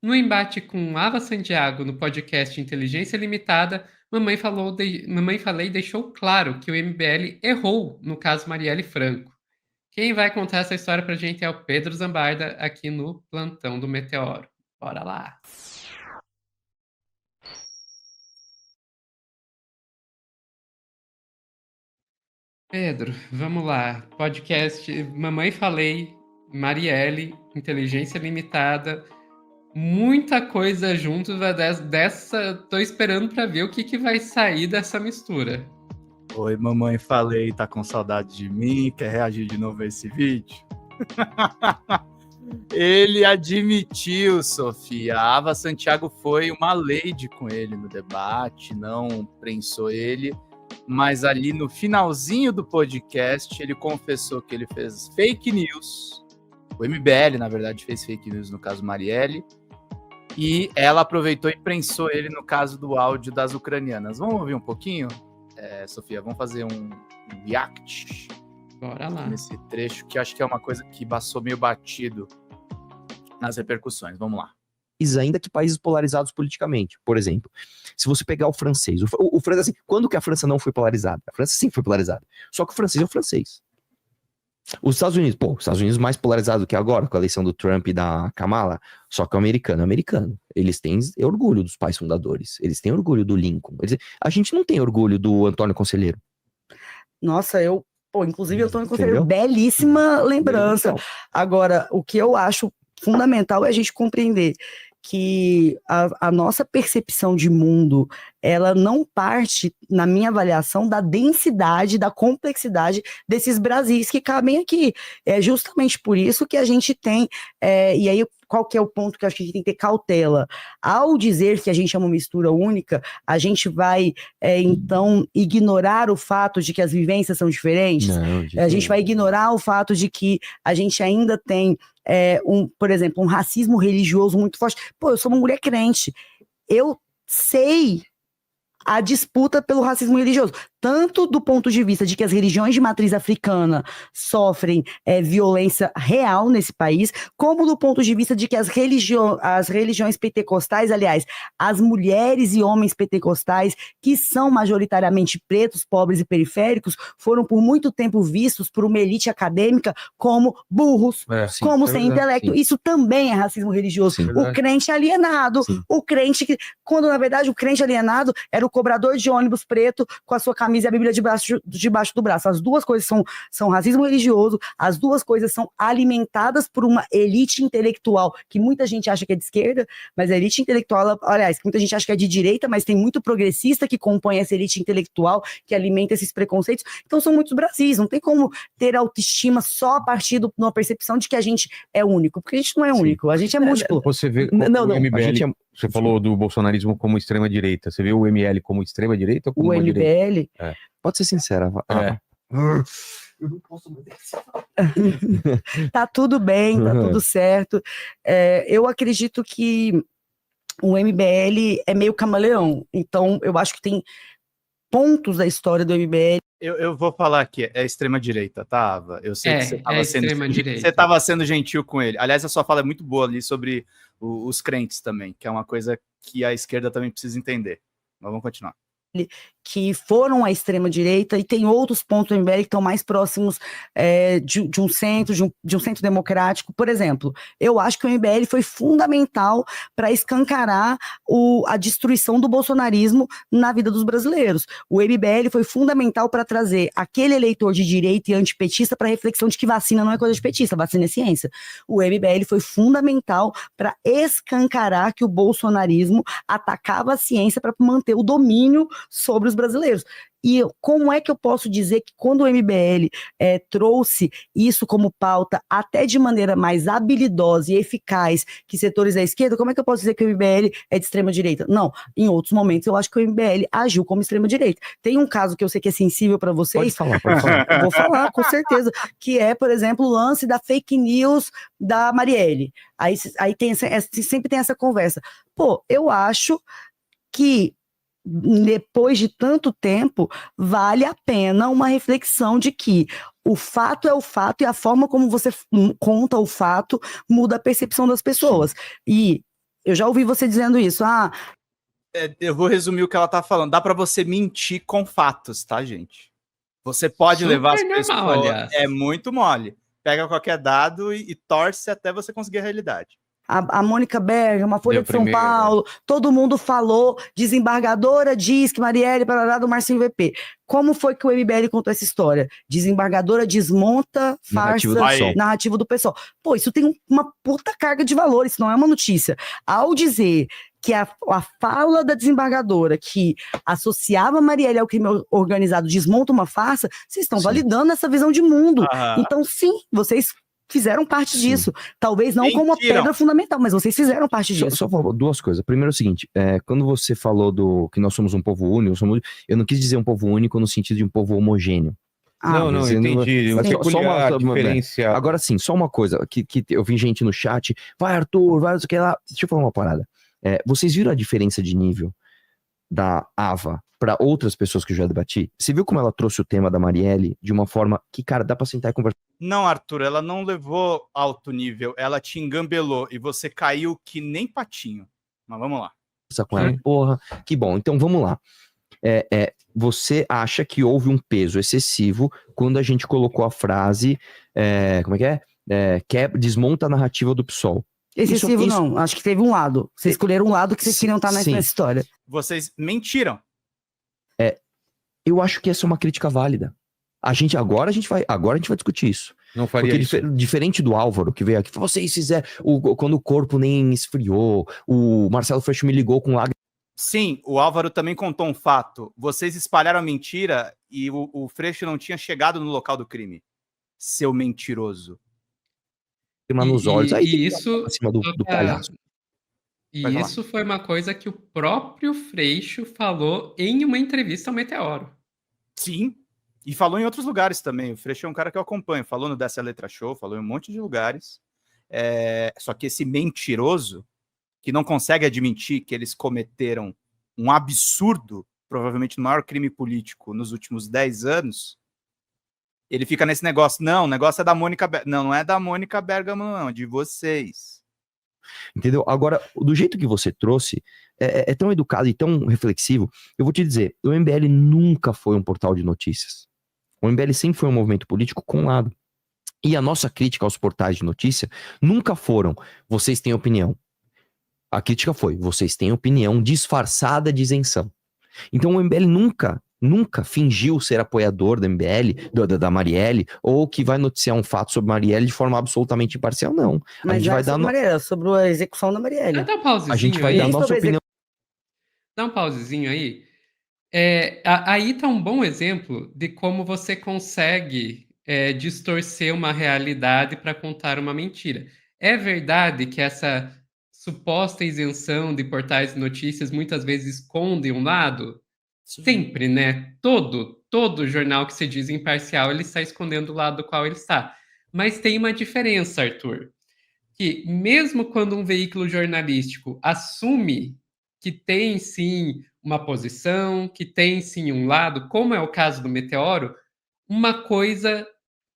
No embate com Ava Santiago no podcast Inteligência Limitada, Mamãe Falei deixou claro que o MBL errou no caso Marielle Franco. Quem vai contar essa história pra gente é o Pedro Zambarda, aqui no Plantão do Meteoro. Bora lá! Pedro, vamos lá. Podcast Mamãe Falei, Marielle, Inteligência Limitada, muita coisa junto dessa. Tô esperando pra ver o que vai sair dessa mistura. Oi, mamãe, falei, tá com saudade de mim? Quer reagir de novo a esse vídeo? Ele admitiu, Sofia. A Ava Santiago foi uma lady com ele no debate, não prensou ele, mas ali no finalzinho do podcast ele confessou que ele fez fake news. O MBL, na verdade, fez fake news no caso Marielle, e ela aproveitou e prensou ele no caso do áudio das ucranianas. Vamos ouvir um pouquinho? Sofia, vamos fazer um react. Bora lá. Nesse trecho, que acho que é uma coisa que passou meio batido nas repercussões. Vamos lá. Ainda que países polarizados politicamente. Por exemplo, se você pegar o francês, o francês, assim, quando que a França não foi polarizada? A França sim foi polarizada. Só que o francês é o francês. Os Estados Unidos mais polarizado que agora, com a eleição do Trump e da Kamala, só que o americano é americano. Eles têm orgulho dos pais fundadores. Eles têm orgulho do Lincoln. A gente não tem orgulho do Antônio Conselheiro. Nossa, inclusive, Antônio Conselheiro, belíssima lembrança. Agora, o que eu acho fundamental é a gente compreender que a nossa percepção de mundo, ela não parte, na minha avaliação, da densidade, da complexidade desses Brasis que cabem aqui. É justamente por isso que a gente tem, e aí qual que é o ponto que eu acho que a gente tem que ter cautela? Ao dizer que a gente é uma mistura única, a gente vai, então, ignorar o fato de que as vivências são diferentes? Não, a gente vai ignorar o fato de que a gente ainda tem por exemplo, um racismo religioso muito forte. Pô, eu sou uma mulher crente. Eu sei a disputa pelo racismo religioso, tanto do ponto de vista de que as religiões de matriz africana sofrem violência real nesse país, como do ponto de vista de que as religiões pentecostais, aliás, as mulheres e homens pentecostais, que são majoritariamente pretos, pobres e periféricos, foram por muito tempo vistos por uma elite acadêmica como burros, como sem intelecto. Sim. Isso também é racismo religioso. Sim, o crente alienado, o crente que, quando na verdade o crente alienado era o cobrador de ônibus preto com a sua camisa e a Bíblia debaixo do braço. As duas coisas são racismo religioso, as duas coisas são alimentadas por uma elite intelectual que muita gente acha que é de esquerda, mas a elite intelectual, aliás, que muita gente acha que é de direita, mas tem muito progressista que compõe essa elite intelectual que alimenta esses preconceitos. Então são muitos Brasis, não tem como ter autoestima só a partir de uma percepção de que a gente é único, porque a gente não é único, a gente é múltiplo. Você vê o MBL, você falou do bolsonarismo como extrema-direita, você vê o ML como extrema-direita ou como o MBL? Pode ser sincera. Eu não posso Tá tudo bem, tá tudo certo. Eu acredito que o MBL é meio camaleão, então eu acho que tem pontos da história do MBL. Eu vou falar aqui, é extrema-direita, tá, Ava? Eu sei que você estava sendo gentil com ele. Aliás, a sua fala é muito boa ali sobre os crentes também, que é uma coisa que a esquerda também precisa entender. Mas vamos continuar. Que foram à extrema-direita, e tem outros pontos do MBL que estão mais próximos de um centro democrático. Por exemplo, eu acho que o MBL foi fundamental para escancarar a destruição do bolsonarismo na vida dos brasileiros. O MBL foi fundamental para trazer aquele eleitor de direita e antipetista para a reflexão de que vacina não é coisa de petista, vacina é ciência. O MBL foi fundamental para escancarar que o bolsonarismo atacava a ciência para manter o domínio sobre os brasileiros. E como é que eu posso dizer que quando o MBL trouxe isso como pauta, até de maneira mais habilidosa e eficaz que setores da esquerda, como é que eu posso dizer que o MBL é de extrema-direita? Não, em outros momentos eu acho que o MBL agiu como extrema-direita. Tem um caso que eu sei que é sensível para vocês. Pode falar. Eu vou falar, com certeza, que é, por exemplo, o lance da fake news da Marielle. Aí sempre tem essa conversa. Pô, eu acho que depois de tanto tempo, vale a pena uma reflexão de que o fato é o fato e a forma como você conta o fato muda a percepção das pessoas. E Eu já ouvi você dizendo isso. Ah, Eu vou resumir o que ela tá falando. Dá pra você mentir com fatos, tá, gente? Você pode levar as Super normal, pessoas... aliás. É muito mole. Pega qualquer dado e torce até você conseguir a realidade. a Mônica Bergamo, a Folha Deu de São primeiro, Paulo, todo mundo falou, desembargadora diz que Marielle, parará do Marcinho VP. Como foi que o MBL contou essa história? Desembargadora desmonta Narrativa farsa, do PSOL. narrativa do pessoal. Pô, isso tem uma puta carga de valor, isso não é uma notícia. Ao dizer que a fala da desembargadora que associava Marielle ao crime organizado desmonta uma farsa, vocês estão Sim. validando essa visão de mundo. Aham. Então, sim, vocês fizeram parte Sim. disso. Talvez não como uma Mentiram. pedra fundamental, mas vocês fizeram parte Só, disso. só falar duas coisas. Primeiro é o seguinte, quando você falou que nós somos um povo único, eu não quis dizer um povo único no sentido de um povo homogêneo. Não, eu dizendo- entendi. Mas só uma- diferença. Agora sim, só uma coisa, que eu vi gente no chat, vai Arthur, vai não sei o que lá. Deixa eu falar uma parada. Vocês viram a diferença de nível da Ava para outras pessoas que eu já debati? Você viu como ela trouxe o tema da Marielle de uma forma que, cara, dá pra sentar e conversar Não, Arthur, ela não levou alto nível, ela te engambelou e você caiu que nem patinho. Mas vamos lá. com ela? Sim. Porra, que bom. Então vamos lá. Você acha que houve um peso excessivo quando a gente colocou a frase, como é que é? Desmonta a narrativa do PSOL. Excessivo Isso- não, acho que teve um lado. Vocês escolheram um lado que vocês Sim, queriam estar nessa sim. história. Vocês mentiram. Eu acho que essa é uma crítica válida. Agora a gente vai discutir isso. Não faria Porque isso. diferente do Álvaro, que veio aqui, vocês fizeram, quando o corpo nem esfriou, o Marcelo Freixo me ligou com lágrimas Sim, o Álvaro também contou um fato. Vocês espalharam a mentira e o Freixo não tinha chegado no local do crime. Seu mentiroso. nos olhos. Aí tem que ir isso, pra cima do palhaço. e Pode falar. isso foi uma coisa que o próprio Freixo falou em uma entrevista ao Meteoro. Sim, e falou em outros lugares também. O Freixo é um cara que eu acompanho. Falou no Dessa Letra Show, falou em um monte de lugares. Só que esse mentiroso, que não consegue admitir que eles cometeram um absurdo, provavelmente o maior crime político nos últimos 10 anos, ele fica nesse negócio. Não, o negócio é da Mônica Bergamo. Não, não é da Mônica Bergamo, não, é de vocês. Entendeu? Agora, do jeito que você trouxe, é tão educado e tão reflexivo. Eu vou te dizer, o MBL nunca foi um portal de notícias. O MBL sempre foi um movimento político com lado. E a nossa crítica aos portais de notícia nunca foram, vocês têm opinião. A crítica foi, vocês têm opinião disfarçada de isenção. Então o MBL nunca fingiu ser apoiador da MBL, da Marielle, ou que vai noticiar um fato sobre Marielle de forma absolutamente imparcial, não. Mas gente já vai é dar sobre no- Marielle, sobre a execução da Marielle. Dá um pausezinho A gente vai aí. dar a Nem nossa sobre a opinião. Dá um pausezinho aí. Aí tá um bom exemplo de como você consegue distorcer uma realidade para contar uma mentira. É verdade que essa suposta isenção de portais de notícias muitas vezes esconde um lado? Sempre, né? Todo jornal que se diz imparcial, ele está escondendo o lado do qual ele está. Mas tem uma diferença, Arthur, que mesmo quando um veículo jornalístico assume que tem sim uma posição, que tem sim um lado, como é o caso do Meteoro, uma coisa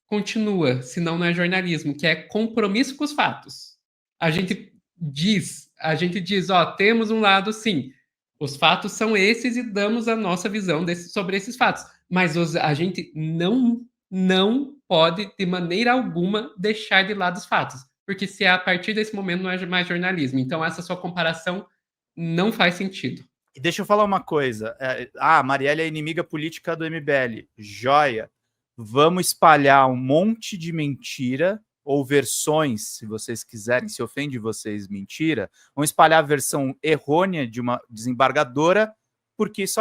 continua, se não é jornalismo, que é compromisso com os fatos. A gente diz, ó, temos um lado sim, os fatos são esses e damos a nossa visão sobre esses fatos, mas a gente não pode, de maneira alguma, deixar de lado os fatos, porque se é a partir desse momento não é mais jornalismo. Então essa sua comparação não faz sentido. E deixa eu falar uma coisa. A Marielle é inimiga política do MBL. Joia. Vamos espalhar um monte de mentira, ou versões, se vocês quiserem, se ofende vocês, mentira. Vamos espalhar a versão errônea de uma desembargadora, porque isso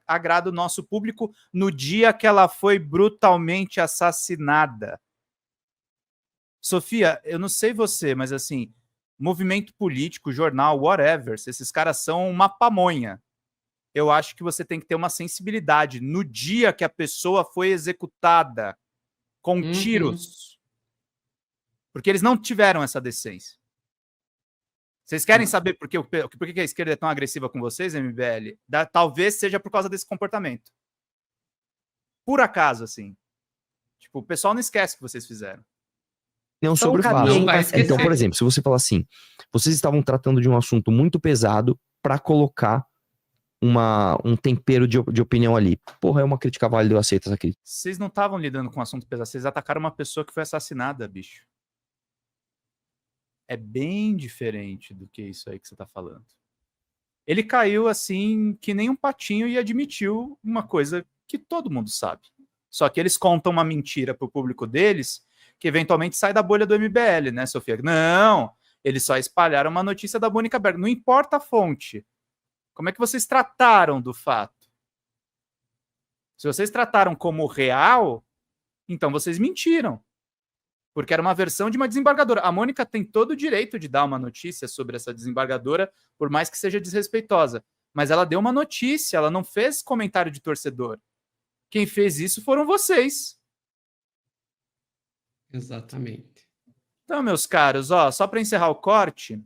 agrada o nosso público no dia que ela foi brutalmente assassinada. Sofia, eu não sei você, mas assim, movimento político, jornal, whatever, se esses caras são uma pamonha, eu acho que você tem que ter uma sensibilidade no dia que a pessoa foi executada com tiros. Porque eles não tiveram essa decência. Vocês querem saber por que a esquerda é tão agressiva com vocês, MBL? Talvez seja por causa desse comportamento. Por acaso, assim. Tipo, o pessoal não esquece o que vocês fizeram. opinião sobre o cabia fato. Não vai esquecer. Então, por exemplo, se você falar assim, vocês estavam tratando de um assunto muito pesado pra colocar um tempero de opinião ali. Porra, é uma crítica válida, eu aceito essa crítica. Vocês não estavam lidando com um assunto pesado, vocês atacaram uma pessoa que foi assassinada, bicho. É bem diferente do que isso aí que você tá falando. Ele caiu assim, que nem um patinho, e admitiu uma coisa que todo mundo sabe. Só que eles contam uma mentira pro público deles, que eventualmente sai da bolha do MBL, né, Sofia? Não, eles só espalharam uma notícia da Mônica Bergamo. Não importa a fonte. Como é que vocês trataram do fato? Se vocês trataram como real, então vocês mentiram. Porque era uma versão de uma desembargadora. A Mônica tem todo o direito de dar uma notícia sobre essa desembargadora, por mais que seja desrespeitosa. Mas ela deu uma notícia, ela não fez comentário de torcedor. Quem fez isso foram vocês. Exatamente. Então, meus caros, ó, só para encerrar o corte,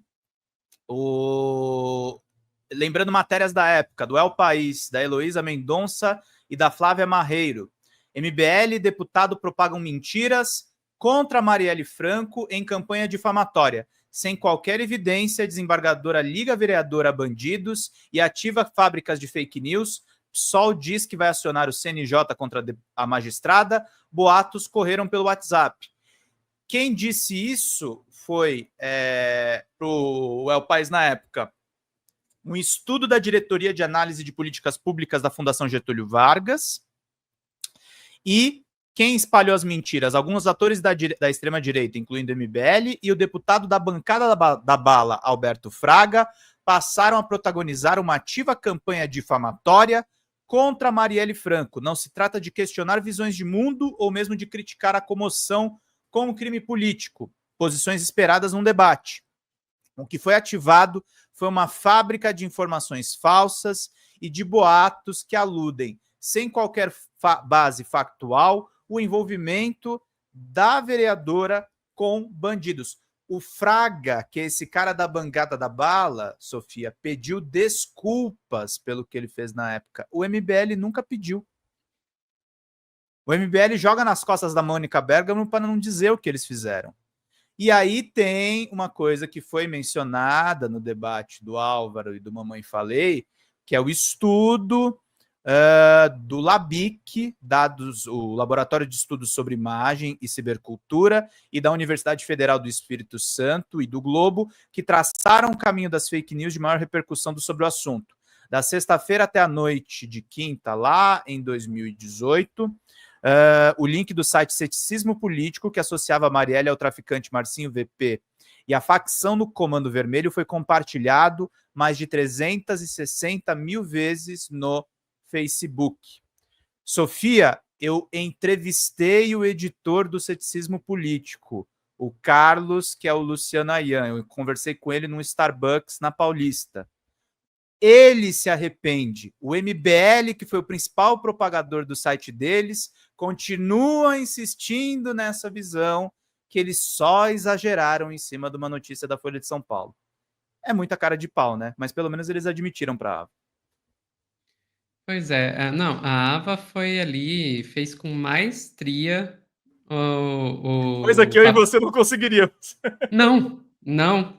lembrando matérias da época, do El País, da Heloísa Mendonça e da Flávia Marreiro. MBL, deputado propagam mentiras contra Marielle Franco em campanha difamatória. Sem qualquer evidência, desembargadora liga vereadora a bandidos e ativa fábricas de fake news. PSOL diz que vai acionar o CNJ contra a magistrada. Boatos correram pelo WhatsApp. Quem disse isso foi pro El País na época um estudo da Diretoria de Análise de Políticas Públicas da Fundação Getúlio Vargas. E quem espalhou as mentiras? Alguns atores da extrema-direita, incluindo o MBL, e o deputado da bancada da bala, Alberto Fraga, passaram a protagonizar uma ativa campanha difamatória contra Marielle Franco. Não se trata de questionar visões de mundo ou mesmo de criticar a comoção com o crime político, posições esperadas num debate. O que foi ativado foi uma fábrica de informações falsas e de boatos que aludem, sem qualquer base factual, o envolvimento da vereadora com bandidos. O Fraga, que é esse cara da bancada da bala, Sofia, pediu desculpas pelo que ele fez na época. O MBL nunca pediu. O MBL joga nas costas da Mônica Bergamo para não dizer o que eles fizeram. E aí tem uma coisa que foi mencionada no debate do Álvaro e do Mamãe Falei, que é o estudo do LABIC, o Laboratório de Estudos sobre Imagem e Cibercultura, e da Universidade Federal do Espírito Santo e do Globo, que traçaram o caminho das fake news de maior repercussão sobre o assunto. Da sexta-feira até a noite de quinta, lá em 2018, o link do site Ceticismo Político, que associava Marielle ao traficante Marcinho VP e a facção no Comando Vermelho, foi compartilhado mais de 360 mil vezes no Facebook. Sofia, eu entrevistei o editor do Ceticismo Político, o Carlos, que é o Luciano Ayan. Eu conversei com ele num Starbucks na Paulista. Ele se arrepende. O MBL, que foi o principal propagador do site deles, continua insistindo nessa visão que eles só exageraram em cima de uma notícia da Folha de São Paulo. É muita cara de pau, né? Mas pelo menos eles admitiram para a Ava. Pois é, não, a Ava foi ali, fez com maestria Coisa que eu e você não conseguiríamos. Não, não.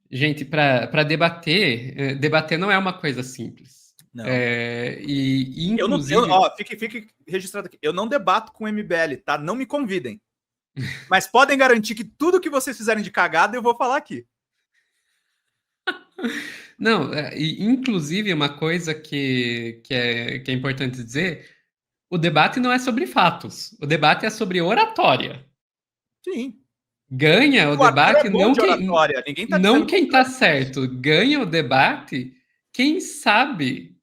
Gente, para debater, debater não é uma coisa simples. Não. Inclusive. Fique registrado aqui. Eu não debato com o MBL, tá? Não me convidem. Mas podem garantir que tudo que vocês fizerem de cagada eu vou falar aqui. Não, inclusive uma coisa que é importante dizer, o debate não é sobre fatos, o debate é sobre oratória. Sim. Ganha o debate não quem está certo, ganha o debate quem sabe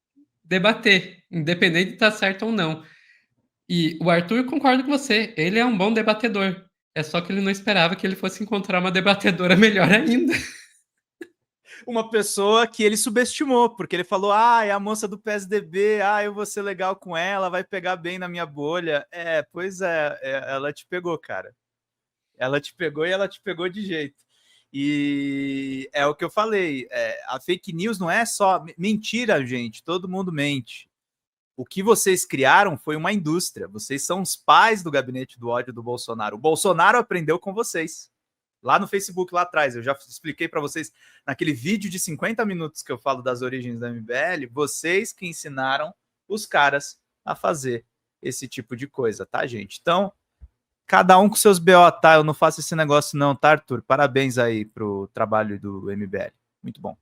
debater, independente de estar certo ou não. E o Arthur concorda com você, ele é um bom debatedor, é só que ele não esperava que ele fosse encontrar uma debatedora melhor ainda. Uma pessoa que ele subestimou, porque ele falou, é a moça do PSDB, eu vou ser legal com ela, vai pegar bem na minha bolha. Pois é, ela te pegou, cara. Ela te pegou e ela te pegou de jeito. E é o que eu falei, a fake news não é só mentira, gente, todo mundo mente. O que vocês criaram foi uma indústria. Vocês são os pais do gabinete do ódio do Bolsonaro. O Bolsonaro aprendeu com vocês. Lá no Facebook, lá atrás, eu já expliquei para vocês naquele vídeo de 50 minutos que eu falo das origens da MBL, vocês que ensinaram os caras a fazer esse tipo de coisa, tá, gente? Então, cada um com seus BO, tá? Eu não faço esse negócio não, tá, Arthur? Parabéns aí pro trabalho do MBL. Muito bom.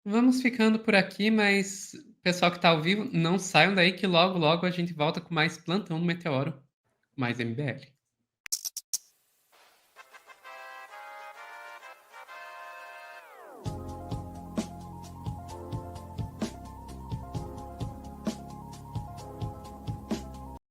Vamos ficando por aqui, mas pessoal que tá ao vivo, não saiam daí que logo, logo a gente volta com mais Plantão do Meteoro, mais MBL.